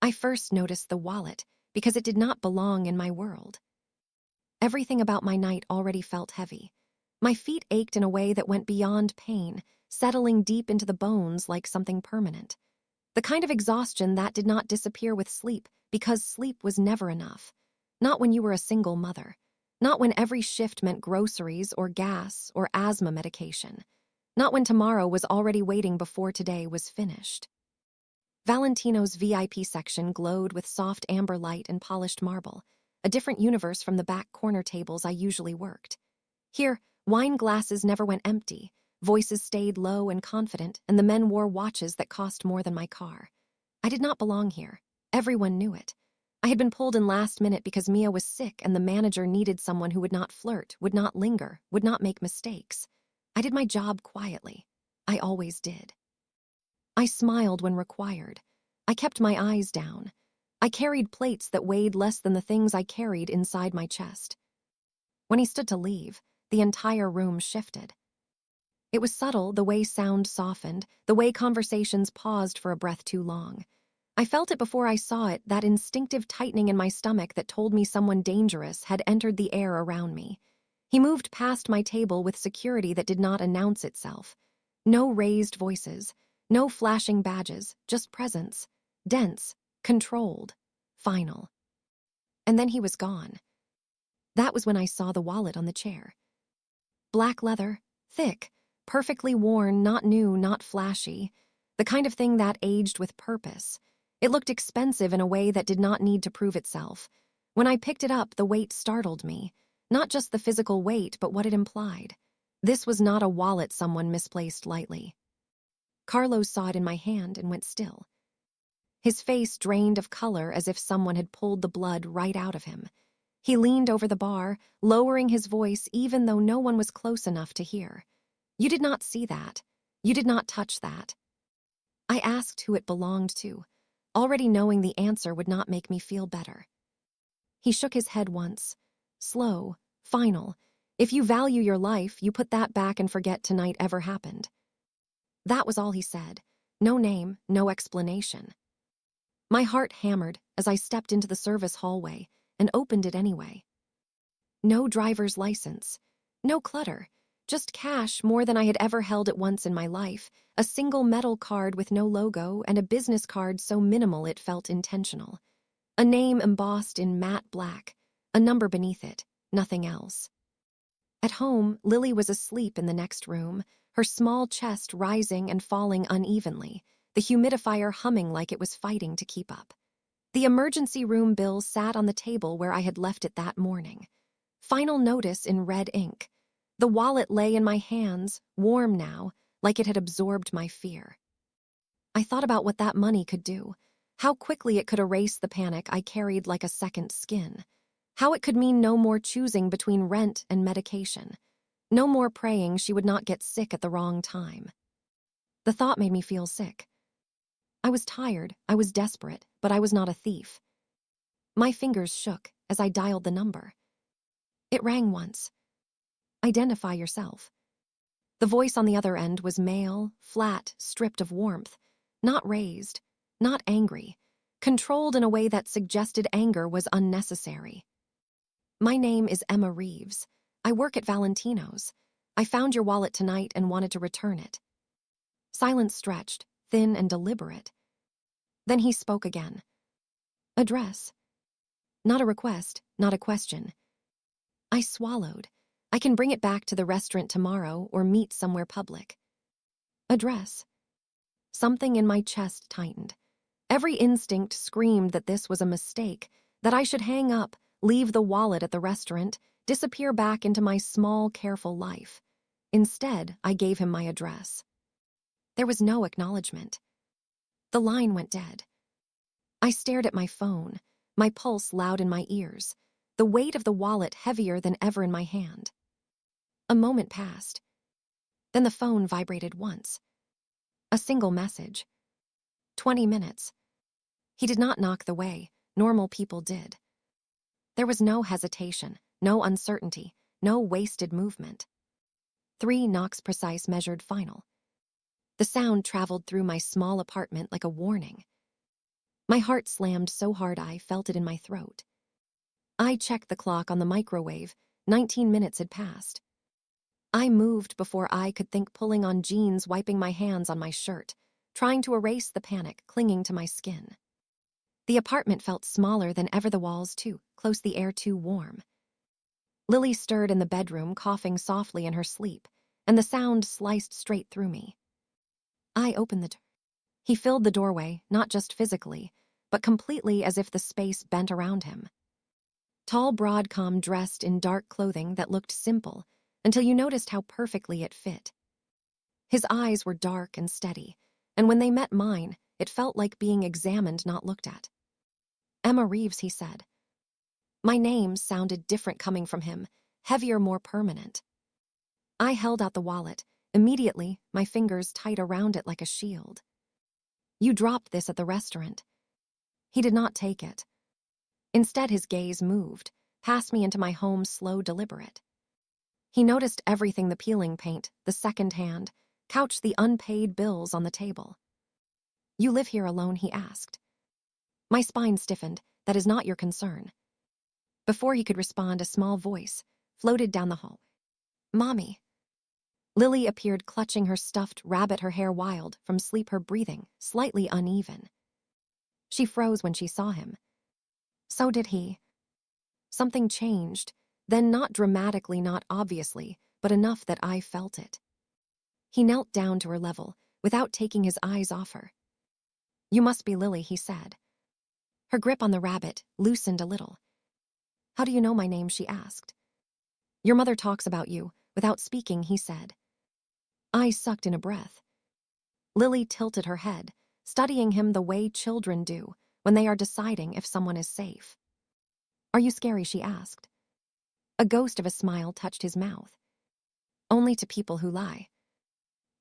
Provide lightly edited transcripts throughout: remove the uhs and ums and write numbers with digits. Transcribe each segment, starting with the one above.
I first noticed the wallet because it did not belong in my world. Everything about my night already felt heavy. My feet ached in a way that went beyond pain, settling deep into the bones like something permanent. The kind of exhaustion that did not disappear with sleep because sleep was never enough. Not when you were a single mother. Not when every shift meant groceries or gas or asthma medication. Not when tomorrow was already waiting before today was finished. Valentino's VIP section glowed with soft amber light and polished marble, a different universe from the back corner tables I usually worked. Here, wine glasses never went empty, voices stayed low and confident, and the men wore watches that cost more than my car. I did not belong here. Everyone knew it. I had been pulled in last minute because Mia was sick and the manager needed someone who would not flirt, would not linger, would not make mistakes. I did my job quietly. I always did. I smiled when required. I kept my eyes down. I carried plates that weighed less than the things I carried inside my chest. When he stood to leave, the entire room shifted. It was subtle, the way sound softened, the way conversations paused for a breath too long. I felt it before I saw it, that instinctive tightening in my stomach that told me someone dangerous had entered the air around me. He moved past my table with security that did not announce itself. No raised voices, no flashing badges, just presence. Dense, controlled, final. And then he was gone. That was when I saw the wallet on the chair. Black leather, thick, perfectly worn, not new, not flashy. The kind of thing that aged with purpose. It looked expensive in a way that did not need to prove itself. When I picked it up, the weight startled me. Not just the physical weight, but what it implied. This was not a wallet someone misplaced lightly. Carlos saw it in my hand and went still. His face drained of color as if someone had pulled the blood right out of him. He leaned over the bar, lowering his voice even though no one was close enough to hear. "You did not see that. You did not touch that." I asked who it belonged to, already knowing the answer would not make me feel better. He shook his head once. Slow, final. "If you value your life, you put that back and forget tonight ever happened." That was all he said. No name, no explanation. My heart hammered as I stepped into the service hallway and opened it anyway. No driver's license. No clutter. Just cash, more than I had ever held at once in my life, a single metal card with no logo, and a business card so minimal it felt intentional. A name embossed in matte black, a number beneath it, nothing else. At home, Lily was asleep in the next room, her small chest rising and falling unevenly, the humidifier humming like it was fighting to keep up. The emergency room bill sat on the table where I had left it that morning. Final notice in red ink. The wallet lay in my hands, warm now, like it had absorbed my fear. I thought about what that money could do, how quickly it could erase the panic I carried like a second skin, how it could mean no more choosing between rent and medication, no more praying she would not get sick at the wrong time. The thought made me feel sick. I was tired, I was desperate, but I was not a thief. My fingers shook as I dialed the number. It rang once. "Identify yourself." The voice on the other end was male, flat, stripped of warmth, not raised, not angry, controlled in a way that suggested anger was unnecessary. "My name is Emma Reeves. I work at Valentino's. I found your wallet tonight and wanted to return it." Silence stretched, thin and deliberate. Then he spoke again. "Address." Not a request, not a question. I swallowed. "I can bring it back to the restaurant tomorrow or meet somewhere public." "Address." Something in my chest tightened. Every instinct screamed that this was a mistake, that I should hang up, leave the wallet at the restaurant, disappear back into my small, careful life. Instead, I gave him my address. There was no acknowledgement. The line went dead. I stared at my phone, my pulse loud in my ears, the weight of the wallet heavier than ever in my hand. A moment passed. Then the phone vibrated once. A single message. 20 minutes. He did not knock the way normal people did. There was no hesitation, no uncertainty, no wasted movement. 3 knocks precise, measured, final. The sound traveled through my small apartment like a warning. My heart slammed so hard I felt it in my throat. I checked the clock on the microwave. 19 minutes had passed. I moved before I could think, pulling on jeans, wiping my hands on my shirt, trying to erase the panic clinging to my skin. The apartment felt smaller than ever, the walls too close, the air too warm. Lily stirred in the bedroom, coughing softly in her sleep, and the sound sliced straight through me. I opened the door. He filled the doorway, not just physically, but completely, as if the space bent around him. Tall, broad-com, dressed in dark clothing that looked simple until you noticed how perfectly it fit. His eyes were dark and steady, and when they met mine, it felt like being examined, not looked at. "Emma Reeves," he said. My name sounded different coming from him, heavier, more permanent. I held out the wallet, immediately, my fingers tight around it like a shield. "You dropped this at the restaurant." He did not take it. Instead, his gaze moved, past me into my home, slow, deliberate. He noticed everything: the peeling paint, the second-hand couch, the unpaid bills on the table. "You live here alone?" he asked. My spine stiffened. "That is not your concern." Before he could respond, a small voice floated down the hall. "Mommy." Lily appeared, clutching her stuffed rabbit, her hair wild from sleep, her breathing slightly uneven. She froze when she saw him. So did he. Something changed, then not dramatically, not obviously, but enough that I felt it. He knelt down to her level, without taking his eyes off her. "You must be Lily," he said. Her grip on the rabbit loosened a little. "How do you know my name?" she asked. "Your mother talks about you." Without speaking, he said. I sucked in a breath. Lily tilted her head, studying him the way children do when they are deciding if someone is safe. "Are you scary?" she asked. A ghost of a smile touched his mouth. "Only to people who lie."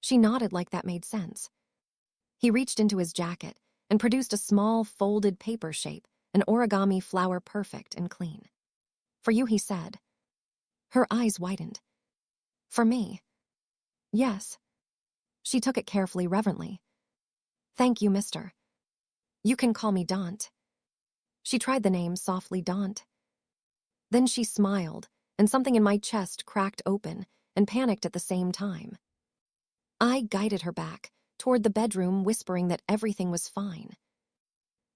She nodded like that made sense. He reached into his jacket and produced a small folded paper shape, an origami flower, perfect and clean. "For you," he said. Her eyes widened. "For me?" "Yes." She took it carefully, reverently. "Thank you, mister." "You can call me Daunt." She tried the name softly, Daunt. Then she smiled, and something in my chest cracked open and panicked at the same time. I guided her back toward the bedroom, whispering that everything was fine.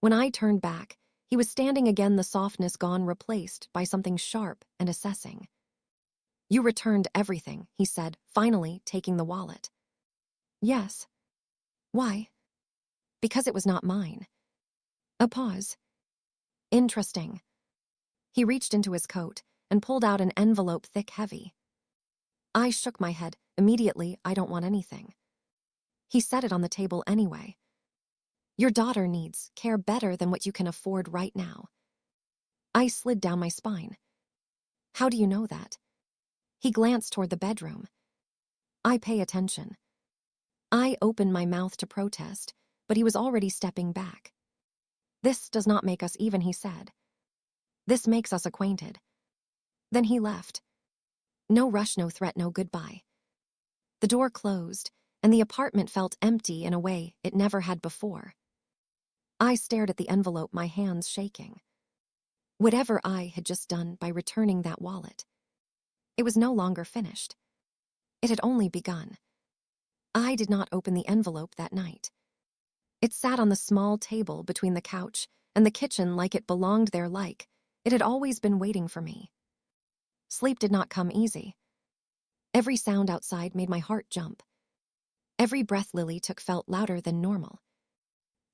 When I turned back, he was standing again, the softness gone, replaced by something sharp and assessing. "You returned everything," he said, finally taking the wallet. "Yes." "Why?" "Because it was not mine." A pause. "Interesting." He reached into his coat and pulled out an envelope, thick, heavy. I shook my head. Immediately, "I don't want anything." He set it on the table anyway. "Your daughter needs care better than what you can afford right now." I slid down my spine. "How do you know that?" He glanced toward the bedroom. "I pay attention." I opened my mouth to protest, but he was already stepping back. "This does not make us even," he said. "This makes us acquainted." Then he left. No rush, no threat, no goodbye. The door closed, and the apartment felt empty in a way it never had before. I stared at the envelope, my hands shaking. Whatever I had just done by returning that wallet, it was no longer finished. It had only begun. I did not open the envelope that night. It sat on the small table between the couch and the kitchen, like it belonged there, like it had always been waiting for me. Sleep did not come easy. Every sound outside made my heart jump. Every breath Lily took felt louder than normal.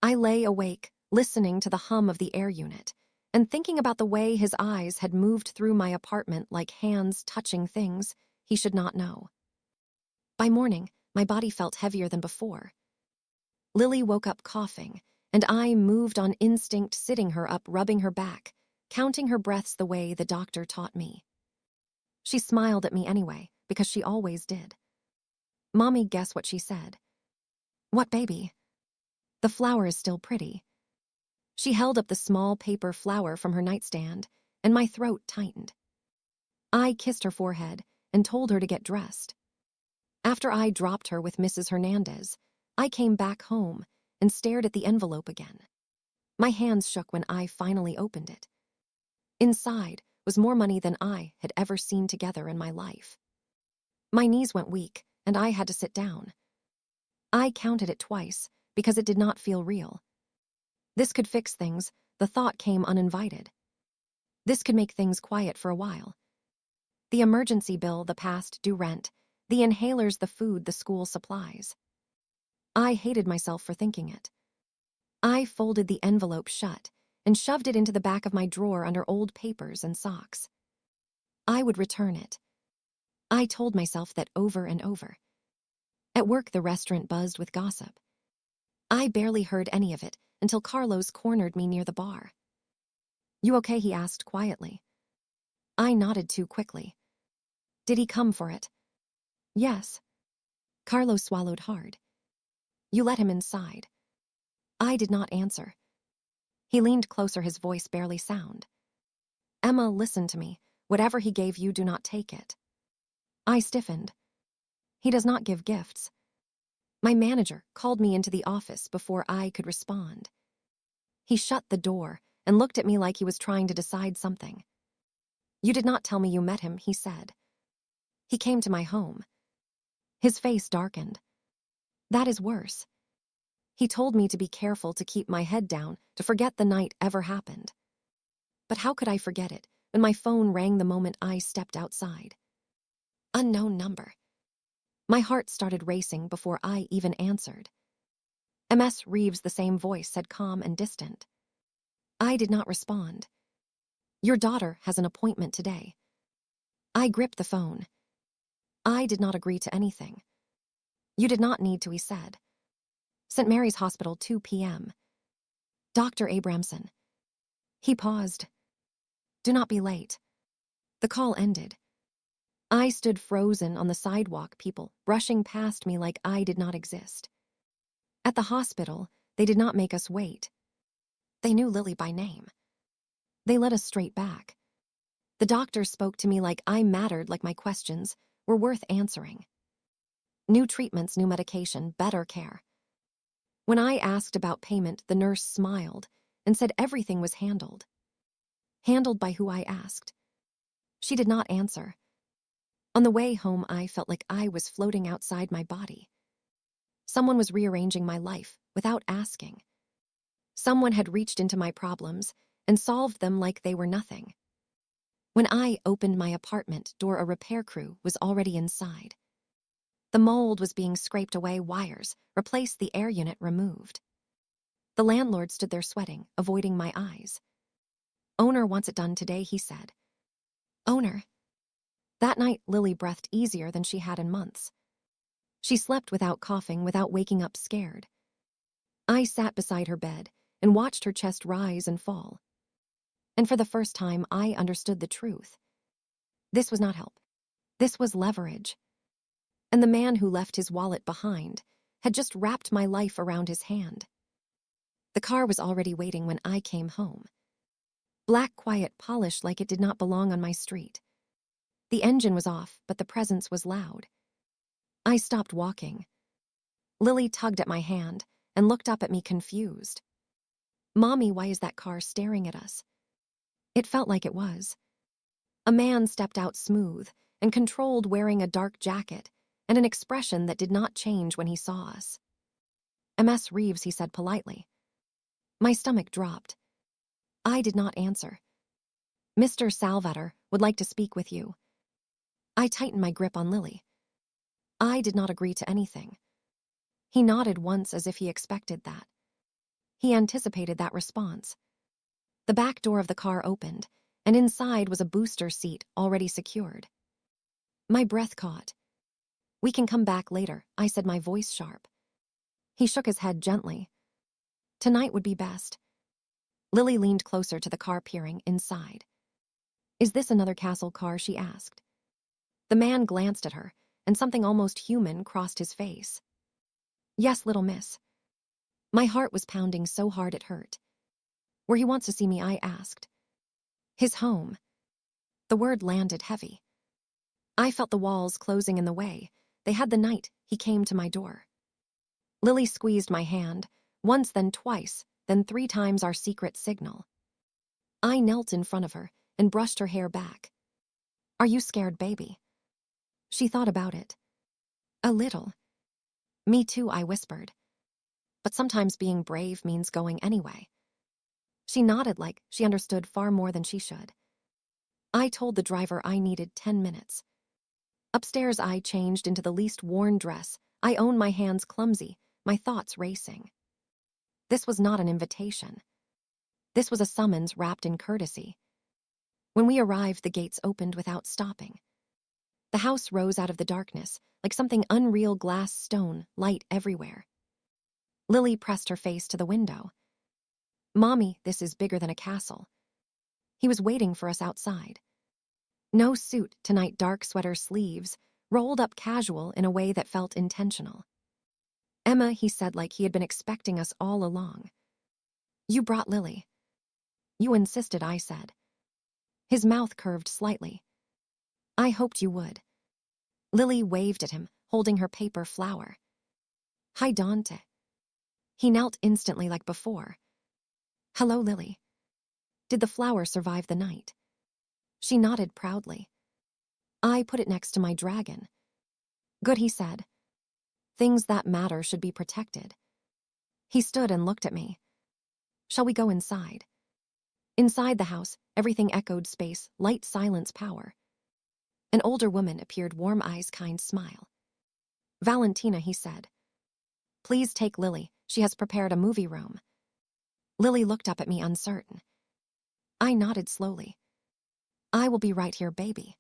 I lay awake, listening to the hum of the air unit, and thinking about the way his eyes had moved through my apartment like hands touching things he should not know. By morning, my body felt heavier than before. Lily woke up coughing, and I moved on instinct, sitting her up, rubbing her back, counting her breaths the way the doctor taught me. She smiled at me anyway, because she always did. "Mommy, guess what she said?" "What, baby?" "The flower is still pretty." She held up the small paper flower from her nightstand, and my throat tightened. I kissed her forehead and told her to get dressed. After I dropped her with Mrs. Hernandez, I came back home and stared at the envelope again. My hands shook when I finally opened it. Inside was more money than I had ever seen together in my life. My knees went weak, and I had to sit down. I counted it twice because it did not feel real. This could fix things, the thought came uninvited. This could make things quiet for a while. The emergency bill, the past due rent, the inhalers, the food, the school supplies. I hated myself for thinking it. I folded the envelope shut and shoved it into the back of my drawer under old papers and socks. I would return it. I told myself that over and over. At work, the restaurant buzzed with gossip. I barely heard any of it until Carlos cornered me near the bar. "You okay?" he asked quietly. I nodded too quickly. "Did he come for it?" "Yes." Carlos swallowed hard. "You let him inside." I did not answer. He leaned closer, his voice barely sound. "Emma, listen to me. Whatever he gave you, do not take it." I stiffened. "He does not give gifts." My manager called me into the office before I could respond. He shut the door and looked at me like he was trying to decide something. "You did not tell me you met him," he said. "He came to my home." His face darkened. "That is worse. He told me to be careful, to keep my head down, to forget the night ever happened." But how could I forget it when my phone rang the moment I stepped outside? Unknown number. My heart started racing before I even answered. "MS Reeves," the same voice said, calm and distant. I did not respond. "Your daughter has an appointment today." I gripped the phone. I did not agree to anything. "You did not need to," he said. "St. Mary's Hospital, 2 p.m. Dr. Abramson." He paused. "Do not be late." The call ended. I stood frozen on the sidewalk, people brushing past me like I did not exist. At the hospital, they did not make us wait. They knew Lily by name. They led us straight back. The doctor spoke to me like I mattered, like my questions were worth answering. New treatments, new medication, better care. When I asked about payment, the nurse smiled and said everything was handled. Handled by who, I asked. She did not answer. On the way home, I felt like I was floating outside my body. Someone was rearranging my life without asking. Someone had reached into my problems and solved them like they were nothing. When I opened my apartment door, a repair crew was already inside. The mold was being scraped away, wires replaced, the air unit removed. The landlord stood there sweating, avoiding my eyes. "Owner wants it done today," he said. "Owner?" That night, Lily breathed easier than she had in months. She slept without coughing, without waking up scared. I sat beside her bed and watched her chest rise and fall. And for the first time, I understood the truth. This was not help. This was leverage. And the man who left his wallet behind had just wrapped my life around his hand. The car was already waiting when I came home. Black, quiet, polished like it did not belong on my street. The engine was off, but the presence was loud. I stopped walking. Lily tugged at my hand and looked up at me confused. "Mommy, why is that car staring at us?" It felt like it was. A man stepped out, smooth and controlled, wearing a dark jacket and an expression that did not change when he saw us. "MS Reeves," he said politely. My stomach dropped. I did not answer. "Mr. Salvator would like to speak with you." I tightened my grip on Lily. I did not agree to anything. He nodded once as if he expected that. He anticipated that response. The back door of the car opened, and inside was a booster seat already secured. My breath caught. "We can come back later," I said, my voice sharp. He shook his head gently. "Tonight would be best." Lily leaned closer to the car, peering inside. "Is this another Castle car?" she asked. The man glanced at her, and something almost human crossed his face. "Yes, little miss." My heart was pounding so hard it hurt. "Where he wants to see me?" I asked. "His home." The word landed heavy. I felt the walls closing in the way they had the night he came to my door. Lily squeezed my hand, once then twice, then 3 times our secret signal. I knelt in front of her and brushed her hair back. "Are you scared, baby?" She thought about it. "A little." "Me too," I whispered. "But sometimes being brave means going anyway." She nodded like she understood far more than she should. I told the driver I needed 10 minutes. Upstairs, I changed into the least worn dress. I owned my hands clumsy, my thoughts racing. This was not an invitation. This was a summons wrapped in courtesy. When we arrived, the gates opened without stopping. The house rose out of the darkness, like something unreal, glass, stone, light everywhere. Lily pressed her face to the window. "Mommy, this is bigger than a castle." He was waiting for us outside. No suit tonight, dark sweater sleeves, rolled up casual in a way that felt intentional. "Emma," he said like he had been expecting us all along. "You brought Lily." "You insisted," I said. His mouth curved slightly. "I hoped you would." Lily waved at him, holding her paper flower. "Hi, Dante." He knelt instantly like before. "Hello, Lily." "Did the flower survive the night?" She nodded proudly. I put it next to my dragon. "Good," he said. "Things that matter should be protected." He stood and looked at me. "Shall we go inside?" Inside the house, everything echoed space, light, silence, power. An older woman appeared, warm eyes, kind smile. "Valentina," he said. "Please take Lily. She has prepared a movie room." Lily looked up at me, uncertain. I nodded slowly. "I will be right here, baby."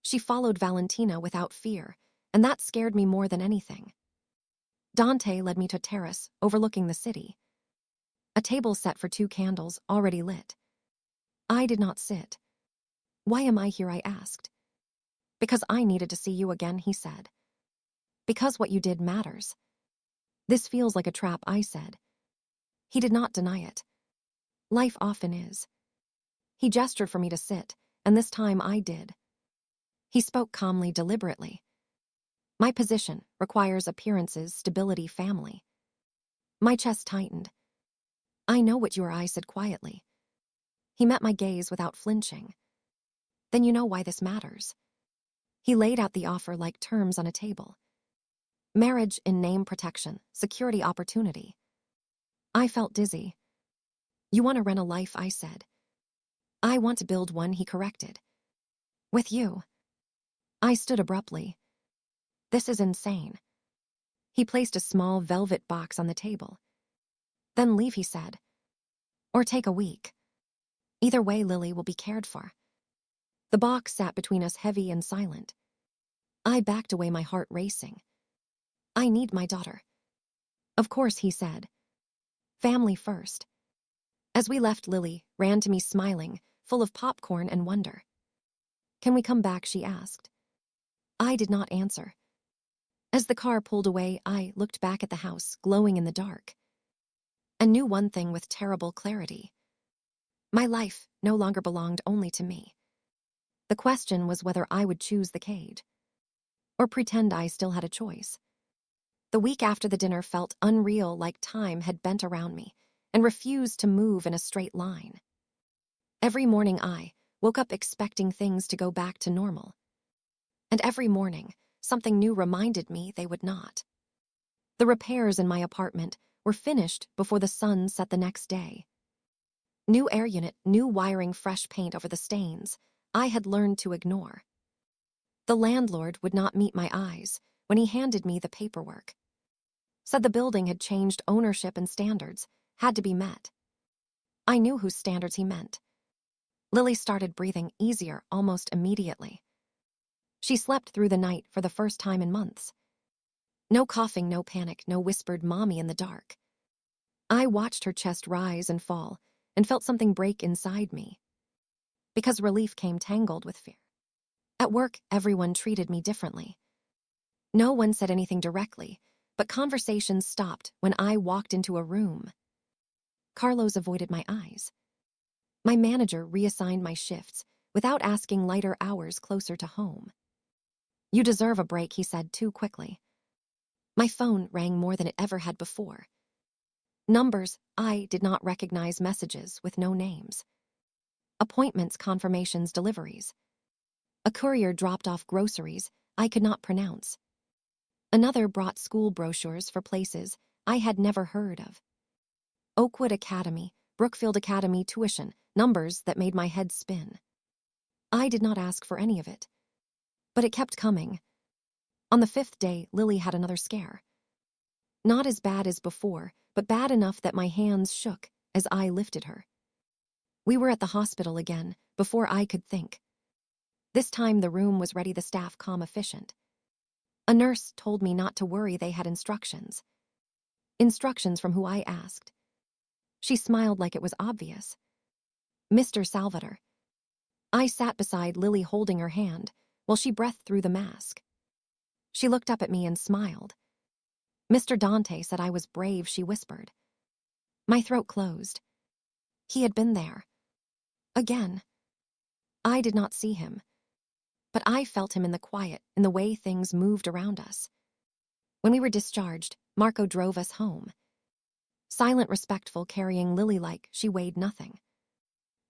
She followed Valentina without fear, and that scared me more than anything. Dante led me to a terrace overlooking the city. A table set for 2 candles, already lit. I did not sit. "Why am I here?" I asked. "Because I needed to see you again," he said. "Because what you did matters." "This feels like a trap," I said. He did not deny it. Life often is. He gestured for me to sit, and this time I did. He spoke calmly, deliberately. "My position requires appearances, stability, family." My chest tightened. "I know what you are," I said quietly. He met my gaze without flinching. "Then you know why this matters." He laid out the offer like terms on a table. Marriage in name, protection, security, opportunity. I felt dizzy. "You want to rent a life," I said. "I want to build one," he corrected. "With you." I stood abruptly. "This is insane." He placed a small velvet box on the table. "Then leave," he said. "Or take a week. Either way, Lily will be cared for." The box sat between us, heavy and silent. I backed away, my heart racing. "I need my daughter." "Of course," he said. "Family first." As we left, Lily ran to me smiling, full of popcorn and wonder. "Can we come back?" she asked. I did not answer. As the car pulled away, I looked back at the house, glowing in the dark. And knew one thing with terrible clarity. My life no longer belonged only to me. The question was whether I would choose the cage, or pretend I still had a choice. The week after the dinner felt unreal, like time had bent around me and refused to move in a straight line. Every morning I woke up expecting things to go back to normal. And every morning, something new reminded me they would not. The repairs in my apartment were finished before the sun set the next day. New air unit, new wiring, fresh paint over the stains I had learned to ignore. The landlord would not meet my eyes when he handed me the paperwork. Said the building had changed ownership and standards had to be met. I knew whose standards he meant. Lily started breathing easier almost immediately. She slept through the night for the first time in months. No coughing, no panic, no whispered "mommy" in the dark. I watched her chest rise and fall and felt something break inside me. Because relief came tangled with fear. At work, everyone treated me differently. No one said anything directly, but conversations stopped when I walked into a room. Carlos avoided my eyes. My manager reassigned my shifts without asking, lighter hours closer to home. "You deserve a break," he said too quickly. My phone rang more than it ever had before. Numbers I did not recognize messages with no names. Appointments, confirmations, deliveries. A courier dropped off groceries I could not pronounce. Another brought school brochures for places I had never heard of. Oakwood Academy, Brookfield Academy tuition, numbers that made my head spin. I did not ask for any of it, but it kept coming. On the 5th day, Lily had another scare. Not as bad as before, but bad enough that my hands shook as I lifted her. We were at the hospital again, before I could think. This time the room was ready, the staff calm, efficient. A nurse told me not to worry, they had instructions. Instructions from who I asked. She smiled like it was obvious. Mr. Salvator. I sat beside Lily holding her hand while she breathed through the mask. She looked up at me and smiled. Mr. Dante said I was brave, she whispered. My throat closed. He had been there. Again. I did not see him, but I felt him in the quiet, in the way things moved around us. When we were discharged, Marco drove us home. Silent, respectful, carrying Lily like she weighed nothing.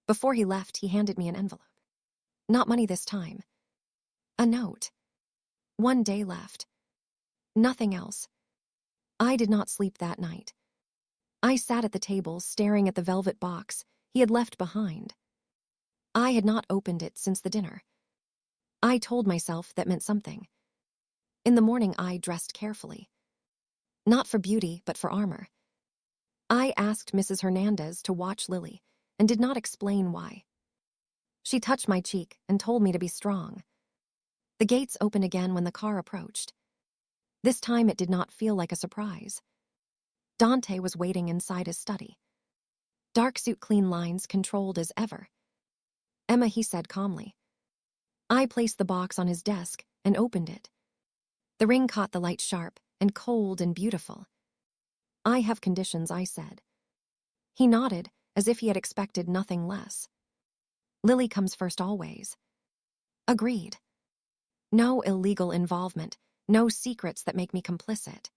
Before he left, he handed me an envelope. Not money this time. A note. 1 day left. Nothing else. I did not sleep that night. I sat at the table, staring at the velvet box he had left behind. I had not opened it since the dinner. I told myself that meant something. In the morning, I dressed carefully. Not for beauty, but for armor. I asked Mrs. Hernandez to watch Lily and did not explain why. She touched my cheek and told me to be strong. The gates opened again when the car approached. This time it did not feel like a surprise. Dante was waiting inside his study. Dark suit, clean lines, controlled as ever. Emma, he said calmly. I placed the box on his desk and opened it. The ring caught the light, sharp and cold and beautiful. I have conditions, I said. He nodded, as if he had expected nothing less. Lily comes first always. Agreed. No illegal involvement, no secrets that make me complicit.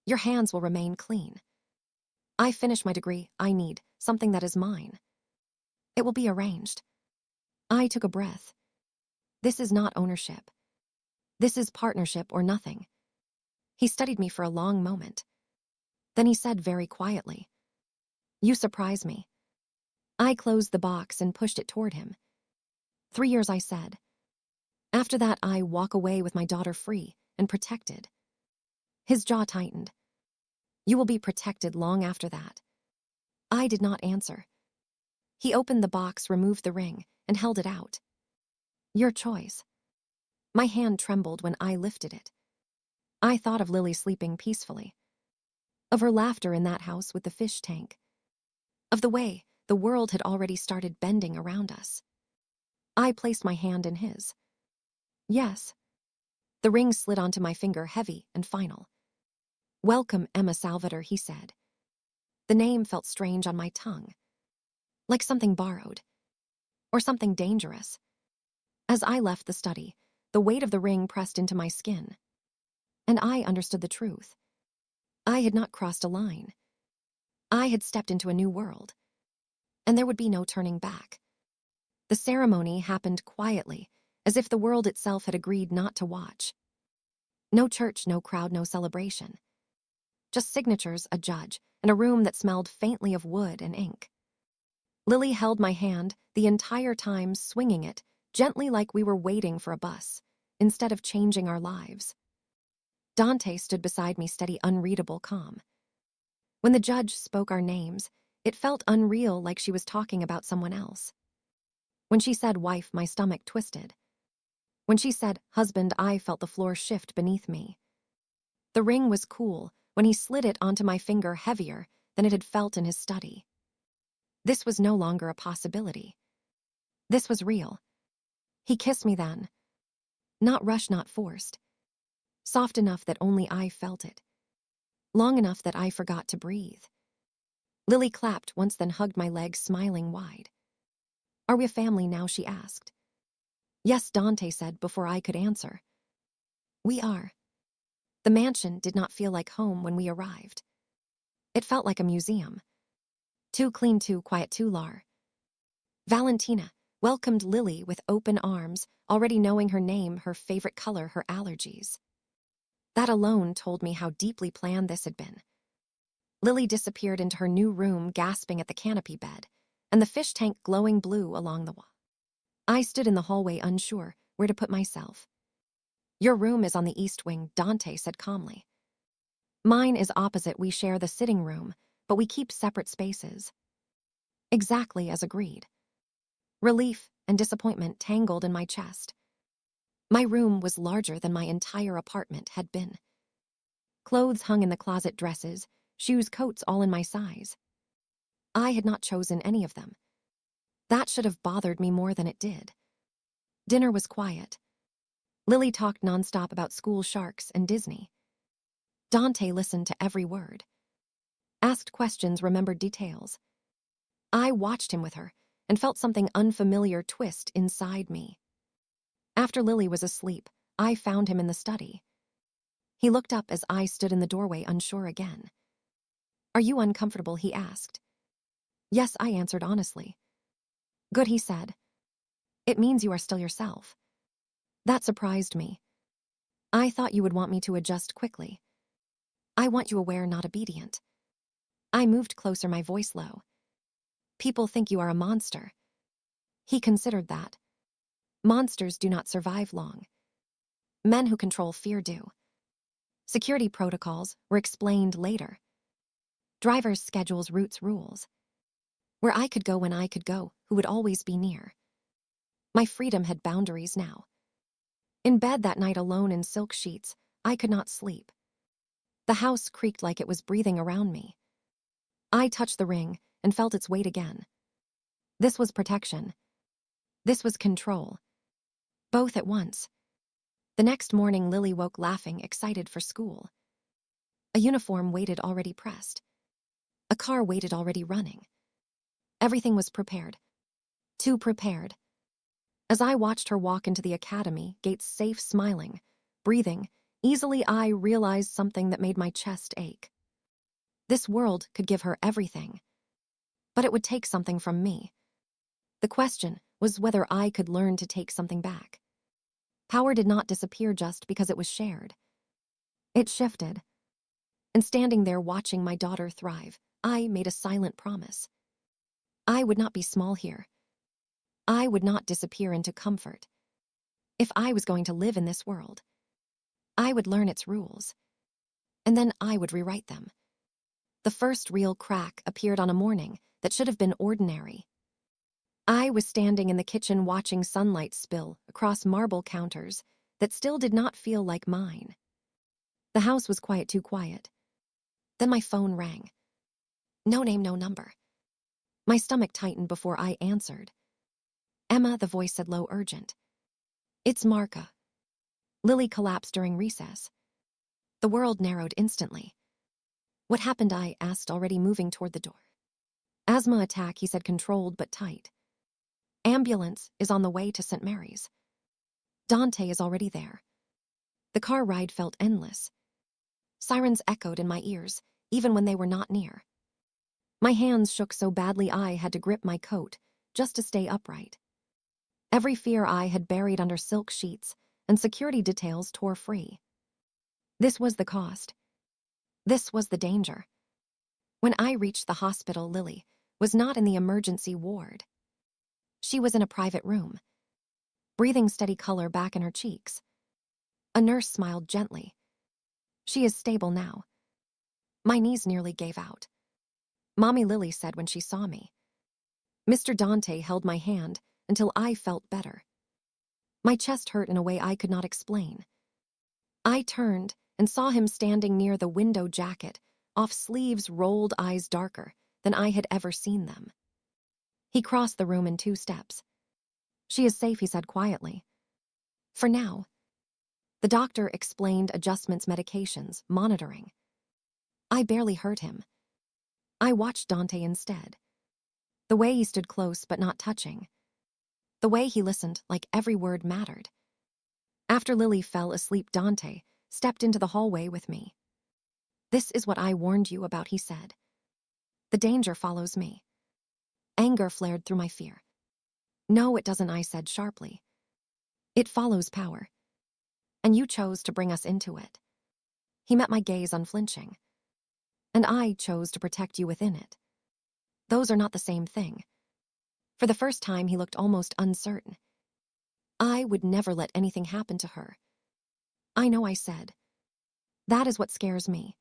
Your hands will remain clean. I finish my degree, I need something that is mine. It will be arranged. I took a breath. This is not ownership. This is partnership or nothing. He studied me for a long moment. Then he said very quietly, You surprise me. I closed the box and pushed it toward him. 3 years, I said. After that, I walk away with my daughter free and protected. His jaw tightened. You will be protected long after that. I did not answer. He opened the box, removed the ring, and held it out. Your choice. My hand trembled when I lifted it. I thought of Lily sleeping peacefully. Of her laughter in that house with the fish tank. Of the way the world had already started bending around us. I placed my hand in his. Yes. The ring slid onto my finger, heavy and final. Welcome, Emma Salvator, he said. The name felt strange on my tongue. Like something borrowed. Or something dangerous. As I left the study, the weight of the ring pressed into my skin. And I understood the truth. I had not crossed a line. I had stepped into a new world. And there would be no turning back. The ceremony happened quietly, as if the world itself had agreed not to watch. No church, no crowd, no celebration. Just signatures, a judge, and a room that smelled faintly of wood and ink. Lily held my hand the entire time, swinging it, gently like we were waiting for a bus, instead of changing our lives. Dante stood beside me, steady, unreadable calm. When the judge spoke our names, it felt unreal, like she was talking about someone else. When she said wife, my stomach twisted. When she said husband, I felt the floor shift beneath me. The ring was cool when he slid it onto my finger, heavier than it had felt in his study. This was no longer a possibility. This was real. He kissed me then. Not rushed, not forced. Soft enough that only I felt it. Long enough that I forgot to breathe. Lily clapped once, then hugged my legs, smiling wide. Are we a family now, she asked. Yes, Dante said before I could answer. We are. The mansion did not feel like home when we arrived. It felt like a museum. Too clean, too quiet, too lar. Valentina welcomed Lily with open arms, already knowing her name, her favorite color, her allergies. That alone told me how deeply planned this had been. Lily disappeared into her new room, gasping at the canopy bed, and the fish tank glowing blue along the wall. I stood in the hallway, unsure where to put myself. Your room is on the east wing, Dante said calmly. Mine is opposite. We share the sitting room, but we keep separate spaces. Exactly as agreed. Relief and disappointment tangled in my chest. My room was larger than my entire apartment had been. Clothes hung in the closet, dresses, shoes, coats, all in my size. I had not chosen any of them. That should have bothered me more than it did. Dinner was quiet. Lily talked nonstop about school, sharks, and Disney. Dante listened to every word. Asked questions, remembered details. I watched him with her and felt something unfamiliar twist inside me. After Lily was asleep, I found him in the study. He looked up as I stood in the doorway, unsure again. Are you uncomfortable? He asked. Yes, I answered honestly. Good, he said. It means you are still yourself. That surprised me. I thought you would want me to adjust quickly. I want you aware, not obedient. I moved closer, my voice low. People think you are a monster. He considered that. Monsters do not survive long. Men who control fear do. Security protocols were explained later. Drivers' schedules, routes, rules. Where I could go when I could go, who would always be near. My freedom had boundaries now. In bed that night, alone in silk sheets, I could not sleep. The house creaked like it was breathing around me. I touched the ring and felt its weight again. This was protection. This was control. Both at once. The next morning, Lily woke laughing, excited for school. A uniform waited, already pressed. A car waited, already running. Everything was prepared. Too prepared. As I watched her walk into the academy, gates safe, smiling, breathing easily, I realized something that made my chest ache. This world could give her everything, but it would take something from me. The question was whether I could learn to take something back. Power did not disappear just because it was shared. It shifted. And standing there watching my daughter thrive, I made a silent promise. I would not be small here. I would not disappear into comfort. If I was going to live in this world, I would learn its rules. And then I would rewrite them. The first real crack appeared on a morning that should have been ordinary. I was standing in the kitchen watching sunlight spill across marble counters that still did not feel like mine. The house was quiet, too quiet. Then my phone rang. No name, no number. My stomach tightened before I answered. Emma, the voice said, low, urgent. It's Marka. Lily collapsed during recess. The world narrowed instantly. What happened? I asked, already moving toward the door. Asthma attack, he said, controlled but tight. Ambulance is on the way to St. Mary's. Dante is already there. The car ride felt endless. Sirens echoed in my ears, even when they were not near. My hands shook so badly I had to grip my coat just to stay upright. Every fear I had buried under silk sheets and security details tore free. This was the cost. This was the danger. When I reached the hospital, Lily was not in the emergency ward. She was in a private room, breathing steady, color back in her cheeks. A nurse smiled gently. She is stable now. My knees nearly gave out. Mommy, Lily said when she saw me. Mr. Dante held my hand until I felt better. My chest hurt in a way I could not explain. I turned and saw him standing near the window, jacket off, sleeves rolled, eyes darker than I had ever seen them. He crossed the room in 2 steps. She is safe, he said quietly. For now. The doctor explained adjustments, medications, monitoring. I barely heard him. I watched Dante instead. The way he stood close but not touching. The way he listened, like every word mattered. After Lily fell asleep, Dante stepped into the hallway with me. This is what I warned you about, he said. The danger follows me. Anger flared through my fear. No, it doesn't, I said sharply. It follows power. And you chose to bring us into it. He met my gaze unflinching. And I chose to protect you within it. Those are not the same thing. For the first time, he looked almost uncertain. I would never let anything happen to her. I know, I said. That is what scares me.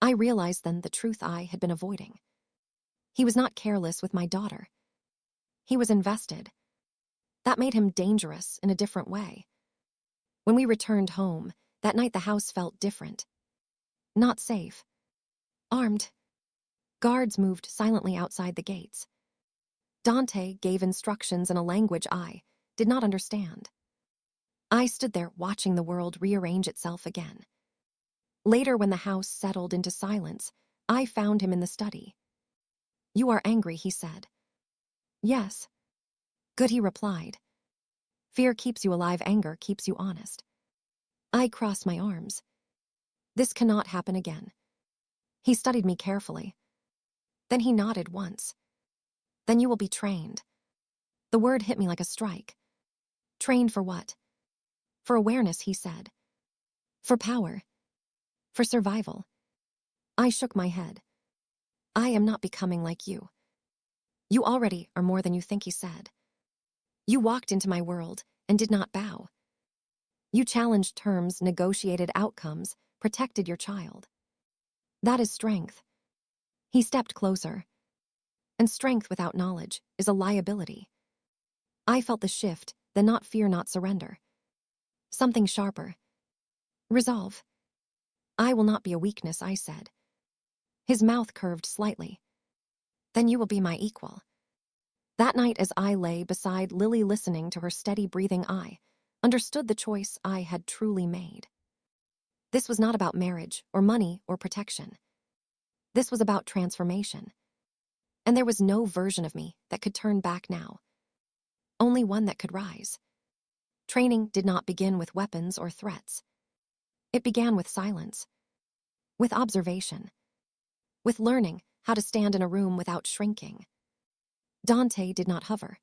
I realized then the truth I had been avoiding. He was not careless with my daughter. He was invested. That made him dangerous in a different way. When we returned home, that night the house felt different. Not safe. Armed. Guards moved silently outside the gates. Dante gave instructions in a language I did not understand. I stood there watching the world rearrange itself again. Later, when the house settled into silence, I found him in the study. You are angry, he said. Yes. Good, he replied. Fear keeps you alive, anger keeps you honest. I crossed my arms. This cannot happen again. He studied me carefully. Then he nodded once. Then you will be trained. The word hit me like a strike. Trained for what? For awareness, he said. For power. For survival. I shook my head. I am not becoming like you. You already are more than you think, he said. You walked into my world and did not bow. You challenged terms, negotiated outcomes, protected your child. That is strength. He stepped closer. And strength without knowledge is a liability. I felt the shift, the not fear, not surrender. Something sharper. Resolve. I will not be a weakness, I said. His mouth curved slightly. Then you will be my equal. That night, as I lay beside Lily listening to her steady breathing, I understood the choice I had truly made. This was not about marriage or money or protection. This was about transformation. And there was no version of me that could turn back now. Only one that could rise. Training did not begin with weapons or threats. It began with silence. With observation. With learning how to stand in a room without shrinking. Dante did not hover.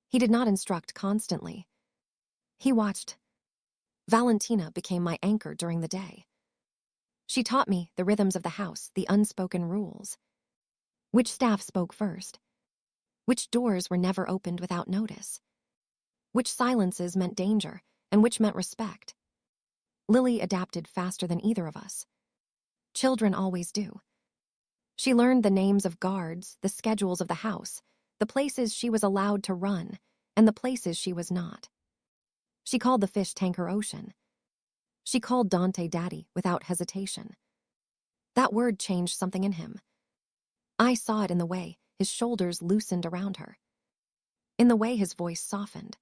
He did not instruct constantly. He watched. Valentina became my anchor during the day. She taught me the rhythms of the house, the unspoken rules. Which staff spoke first? Which doors were never opened without notice? Which silences meant danger and which meant respect? Lily adapted faster than either of us. Children always do. She learned the names of guards, the schedules of the house, the places she was allowed to run, and the places she was not. She called the fish tanker ocean. She called Dante daddy without hesitation. That word changed something in him. I saw it in the way his shoulders loosened around her. In the way his voice softened.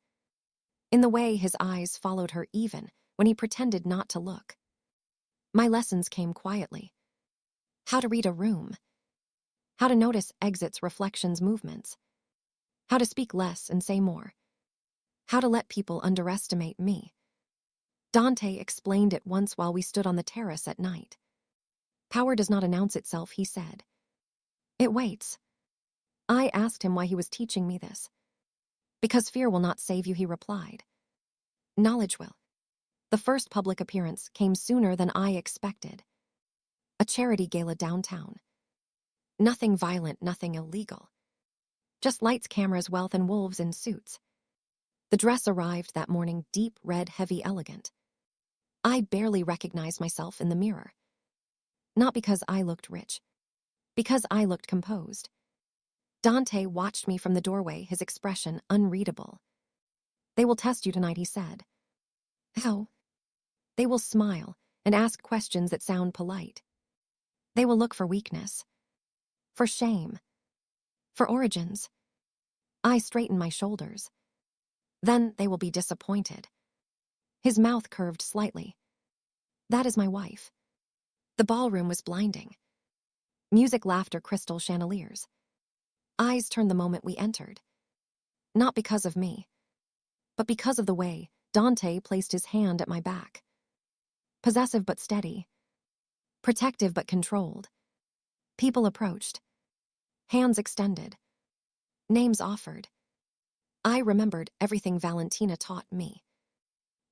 In the way his eyes followed her even when he pretended not to look. My lessons came quietly. How to read a room. How to notice exits, reflections, movements. How to speak less and say more. How to let people underestimate me. Dante explained it once while we stood on the terrace at night. Power does not announce itself, he said. It waits. I asked him why he was teaching me this. Because fear will not save you, he replied. Knowledge will. The first public appearance came sooner than I expected. A charity gala downtown. Nothing violent, nothing illegal. Just lights, cameras, wealth, and wolves in suits. The dress arrived that morning, deep red, heavy, elegant. I barely recognized myself in the mirror. Not because I looked rich. Because I looked composed. Dante watched me from the doorway, his expression unreadable. They will test you tonight, he said. How? They will smile and ask questions that sound polite. They will look for weakness. For shame. For origins. I straightened my shoulders. Then they will be disappointed. His mouth curved slightly. That is my wife. The ballroom was blinding. Music, laughter, crystal chandeliers. Eyes turned the moment we entered. Not because of me, but because of the way Dante placed his hand at my back. Possessive but steady. Protective but controlled. People approached. Hands extended. Names offered. I remembered everything Valentina taught me.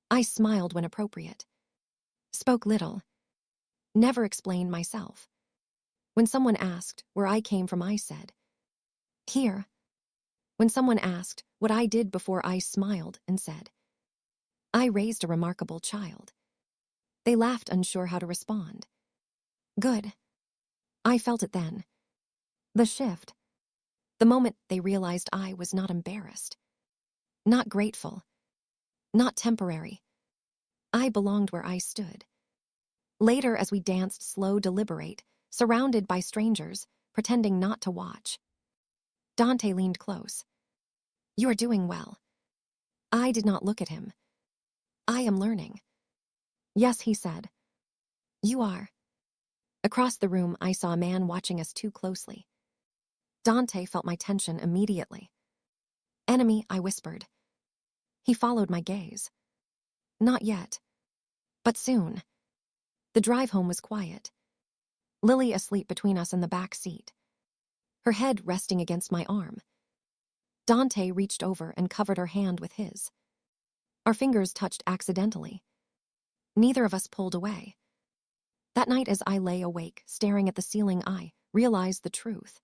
I smiled when appropriate. Spoke little. Never explained myself. When someone asked where I came from, I said, "Here." When someone asked what I did before, I smiled and said, "I raised a remarkable child." They laughed, unsure how to respond. Good. I felt it then. The shift. The moment they realized I was not embarrassed. Not grateful. Not temporary. I belonged where I stood. Later, as we danced slow, deliberate, surrounded by strangers, pretending not to watch, Dante leaned close. "You are doing well." I did not look at him. "I am learning." "Yes," he said. "You are." Across the room, I saw a man watching us too closely. Dante felt my tension immediately. "Enemy," I whispered. He followed my gaze. "Not yet. But soon." The drive home was quiet. Lily asleep between us in the back seat, her head resting against my arm. Dante reached over and covered her hand with his. Our fingers touched accidentally. Neither of us pulled away. That night, as I lay awake, staring at the ceiling, I realized the truth.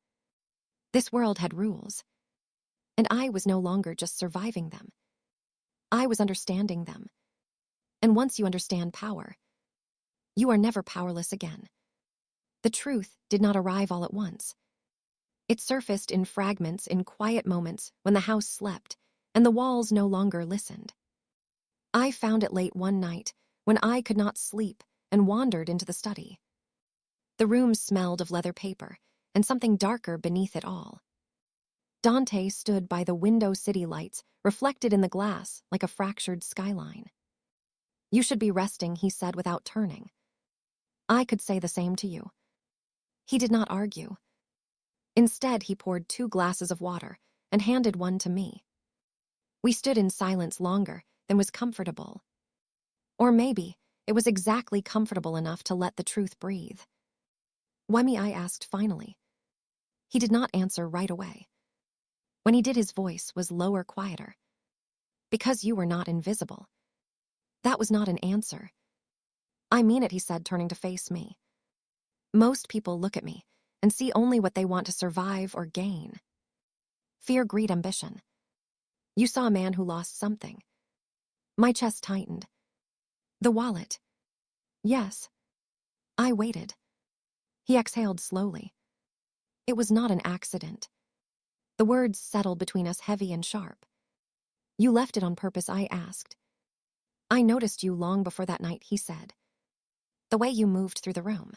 This world had rules, and I was no longer just surviving them. I was understanding them. And once you understand power, you are never powerless again. The truth did not arrive all at once. It surfaced in fragments, in quiet moments when the house slept and the walls no longer listened. I found it late one night when I could not sleep and wandered into the study. The room smelled of leather paper and something darker beneath it all. Dante stood by the window, city lights reflected in the glass like a fractured skyline. "You should be resting," he said without turning. "I could say the same to you." He did not argue. Instead, he poured 2 glasses of water and handed one to me. We stood in silence longer than was comfortable. Or maybe it was exactly comfortable enough to let the truth breathe. "Why me?" I asked finally. He did not answer right away. When he did, his voice was lower, quieter. "Because you were not invisible." That was not an answer. "I mean it," he said, turning to face me. "Most people look at me and see only what they want to survive or gain. Fear, greed, ambition. You saw a man who lost something." My chest tightened. "The wallet." "Yes." I waited. He exhaled slowly. "It was not an accident." The words settled between us, heavy and sharp. "You left it on purpose?" I asked. "I noticed you long before that night," he said. "The way you moved through the room.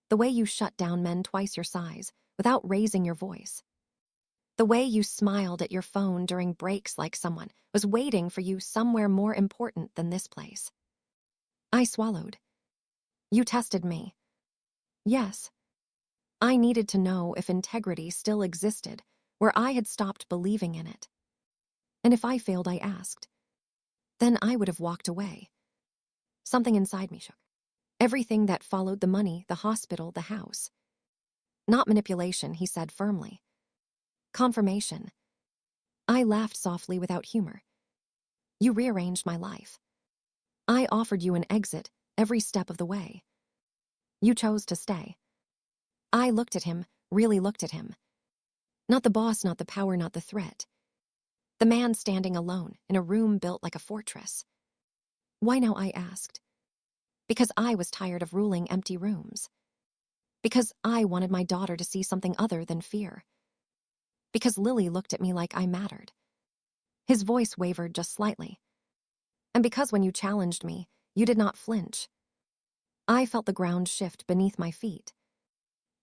The way you shut down men twice your size without raising your voice. The way you smiled at your phone during breaks like someone was waiting for you somewhere more important than this place." I swallowed. "You tested me." "Yes." I needed to know if integrity still existed where I had stopped believing in it. And if I failed, I asked, then I would have walked away. Something inside me shook. Everything that followed: the money, the hospital, the house. "Not manipulation," he said firmly. "Confirmation." I laughed softly without humor. "You rearranged my life. I offered you an exit every step of the way. You chose to stay." I looked at him, really looked at him. Not the boss, not the power, not the threat. The man standing alone in a room built like a fortress. "Why now?" I asked. Because I was tired of ruling empty rooms. Because I wanted my daughter to see something other than fear. Because Lily looked at me like I mattered. His voice wavered just slightly. "And because when you challenged me, you did not flinch." I felt the ground shift beneath my feet.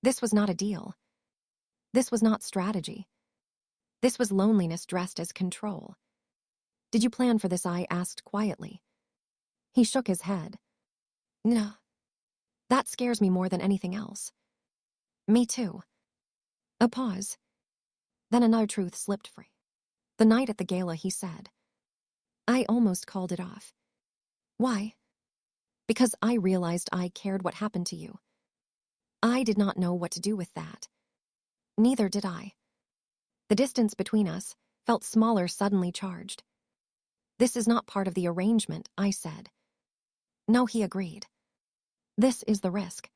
This was not a deal. This was not strategy. This was loneliness dressed as control. "Did you plan for this?" I asked quietly. He shook his head. "No. That scares me more than anything else." "Me too." A pause. Then another truth slipped free. "The night at the gala," he said. I almost called it off. "Why?" "Because I realized I cared what happened to you." I did not know what to do with that. Neither did I. The distance between us felt smaller, suddenly charged. "This is not part of the arrangement," I said. "No," he agreed. "This is the risk."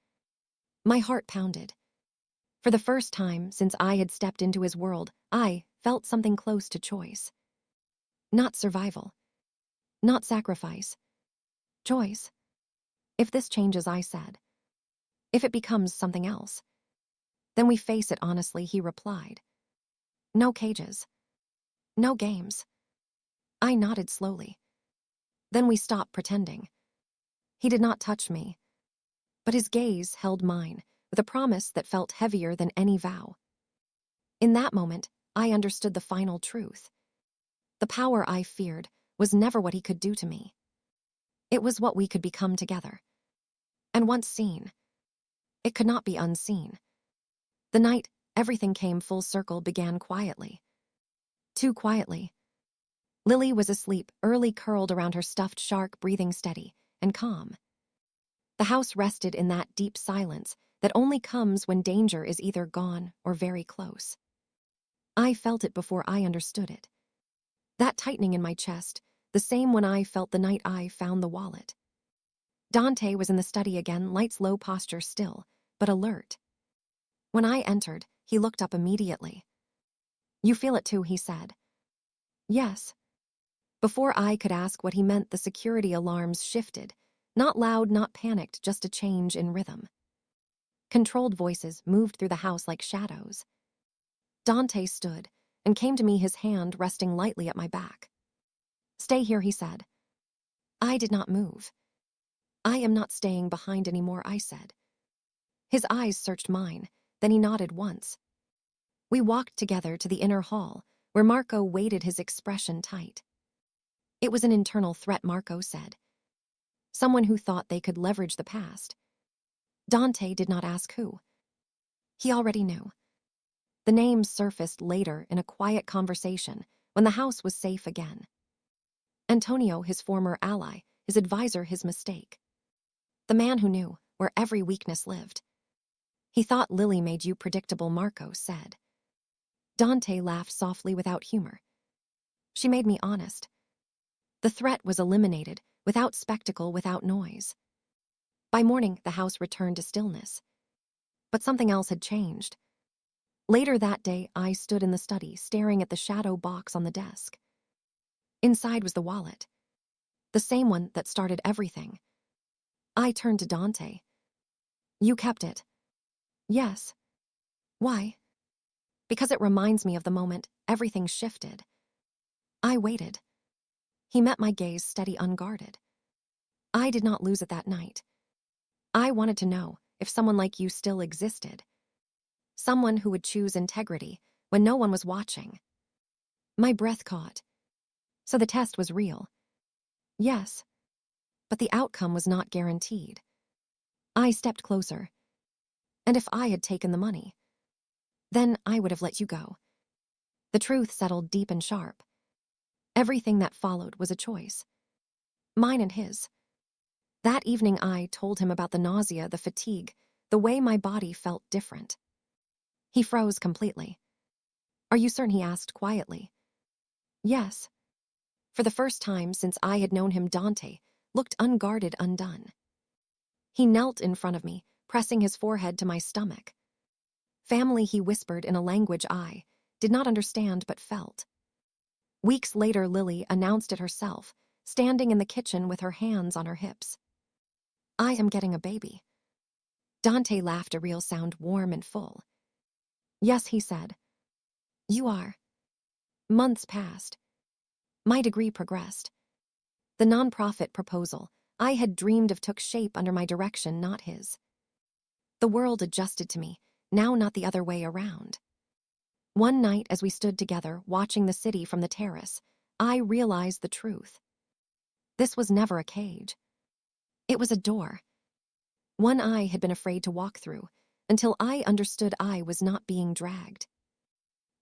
My heart pounded. For the first time since I had stepped into his world, I felt something close to choice. Not survival. Not sacrifice. Choice. "If this changes," I said. "If it becomes something else, then we face it honestly," he replied. "No cages. No games." I nodded slowly. Then we stopped pretending. He did not touch me, but his gaze held mine with a promise that felt heavier than any vow. In that moment, I understood the final truth. The power I feared was never what he could do to me. It was what we could become together. And once seen, it could not be unseen. The night everything came full circle began quietly. Too quietly. Lily was asleep, early curled around her stuffed shark, breathing steady and calm. The house rested in that deep silence that only comes when danger is either gone or very close. I felt it before I understood it. That tightening in my chest, the same one I felt the night I found the wallet. Dante was in the study again, lights low, posture still, but alert. When I entered, he looked up immediately. "You feel it too," he said. "Yes." Before I could ask what he meant, the security alarms shifted. Not loud, not panicked, just a change in rhythm. Controlled voices moved through the house like shadows. Dante stood and came to me, his hand resting lightly at my back. "Stay here," he said. I did not move. "I am not staying behind anymore," I said. His eyes searched mine, then he nodded once. We walked together to the inner hall, where Marco waited, his expression tight. "It was an internal threat," Marco said. "Someone who thought they could leverage the past." Dante did not ask who. He already knew. The names surfaced later in a quiet conversation when the house was safe again. Antonio, his former ally, his advisor, his mistake. The man who knew where every weakness lived. "He thought Lily made you predictable," Marco said. Dante laughed softly without humor. "She made me honest." The threat was eliminated, without spectacle, without noise. By morning, the house returned to stillness. But something else had changed. Later that day, I stood in the study, staring at the shadow box on the desk. Inside was the wallet. The same one that started everything. I turned to Dante. "You kept it?" "Yes." "Why?" "Because it reminds me of the moment everything shifted." I waited. He met my gaze, steady, unguarded. "I did not lose it that night. I wanted to know if someone like you still existed. Someone who would choose integrity when no one was watching." My breath caught. So the test was real. Yes. But the outcome was not guaranteed. I stepped closer. "And if I had taken the money, then I would have let you go." The truth settled deep and sharp. Everything that followed was a choice. Mine and his. That evening I told him about the nausea, the fatigue, the way my body felt different. He froze completely. "Are you certain?" he asked quietly. "Yes." For the first time since I had known him, Dante looked unguarded, undone. He knelt in front of me, pressing his forehead to my stomach. "Family," he whispered in a language I did not understand but felt. Weeks later, Lily announced it herself, standing in the kitchen with her hands on her hips. "I am getting a baby." Dante laughed, a real sound, warm and full. "Yes," he said. "You are." Months passed. My degree progressed. The nonprofit proposal I had dreamed of took shape under my direction, not his. The world adjusted to me, now not the other way around. One night, as we stood together, watching the city from the terrace, I realized the truth. This was never a cage. It was a door. One I had been afraid to walk through, until I understood I was not being dragged.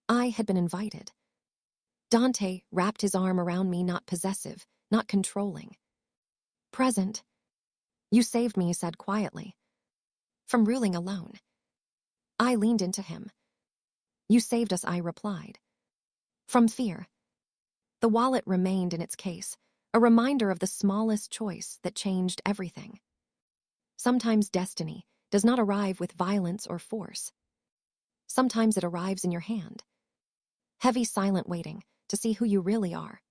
I had been invited. Dante wrapped his arm around me, not possessive, not controlling. "Present." "You saved me," he said quietly. "From ruling alone." I leaned into him. You saved us, I replied. From fear. The wallet remained in its case, a reminder of the smallest choice that changed everything. Sometimes destiny does not arrive with violence or force. Sometimes it arrives in your hand. Heavy, silent waiting to see who you really are.